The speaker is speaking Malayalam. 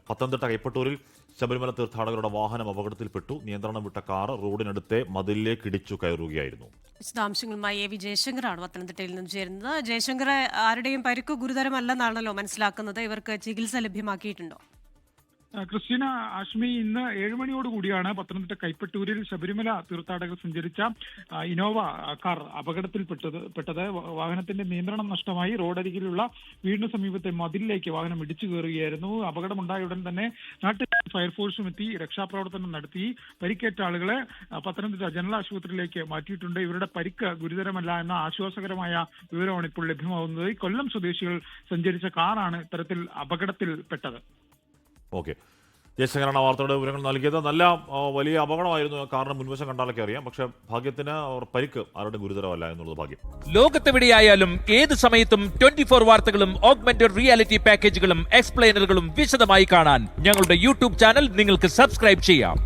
പത്തനംതിട്ട കൈപ്പട്ടൂരിൽ ശബരിമല തീർത്ഥാടകരുടെ വാഹനം അപകടത്തിൽപ്പെട്ടു. നിയന്ത്രണം വിട്ട കാർ റോഡിനടുത്തെ മതിലിലേക്ക് ഇടിച്ചു കയറുകയായിരുന്നു. വിശദാംശങ്ങളുമായി എ വി ജയശങ്കറാണ് പത്തനംതിട്ടയിൽ നിന്നും ചേരുന്നത്. ജയശങ്കർ, ആരുടെയും പരിക്ക് ഗുരുതരമല്ലെന്നാണല്ലോ മനസ്സിലാക്കുന്നത്. ഇവർക്ക് ചികിത്സ ലഭ്യമാക്കിയിട്ടുണ്ടോ? ക്രിസ്റ്റീന, ആഷ്മി, ഇന്ന് 7 മണിയോടുകൂടിയാണ് പത്തനംതിട്ട കൈപ്പട്ടൂരിൽ ശബരിമല തീർത്ഥാടകർ സഞ്ചരിച്ച ഇനോവ കാർ അപകടത്തിൽപ്പെട്ടത്. വാഹനത്തിന്റെ നിയന്ത്രണം നഷ്ടമായി റോഡരികിലുള്ള വീടിന് സമീപത്തെ മതിലിലേക്ക് വാഹനം ഇടിച്ചു കയറുകയായിരുന്നു. അപകടമുണ്ടായ ഉടൻ തന്നെ നാട്ടുകാരും ഫയർഫോഴ്സും എത്തി രക്ഷാപ്രവർത്തനം നടത്തി. പരിക്കേറ്റ ആളുകളെ പത്തനംതിട്ട ജനറൽ ആശുപത്രിയിലേക്ക് മാറ്റിയിട്ടുണ്ട്. ഇവരുടെ പരിക്ക് ഗുരുതരമല്ല എന്ന ആശ്വാസകരമായ വിവരമാണ് ഇപ്പോൾ ലഭ്യമാകുന്നത്. കൊല്ലം സ്വദേശികൾ സഞ്ചരിച്ച കാറാണ് ഇത്തരത്തിൽ അപകടത്തിൽപ്പെട്ടത്. ഓക്കെ, ജയശങ്കറാണ് വാർത്തയുടെ വിവരങ്ങൾ നൽകിയത്. നല്ല വലിയ അപകടമായിരുന്നു. കാരണം മുൻവശം കണ്ടാലൊക്കെ അറിയാം. പക്ഷെ ഭാഗ്യത്തിന് പരിക്ക് ആരുടെ ഗുരുതരമല്ല എന്നുള്ളത് ഭാഗ്യം. ലോകത്തെവിടെയായാലും ഏത് സമയത്തും 24 വാർത്തകളും ഓഗ്മെന്റഡ് റിയാലിറ്റി പാക്കേജുകളും എക്സ്പ്ലെയിനറുകളും വിശദമായി കാണാൻ ഞങ്ങളുടെ യൂട്യൂബ് ചാനൽ നിങ്ങൾക്ക് സബ്സ്ക്രൈബ് ചെയ്യാം.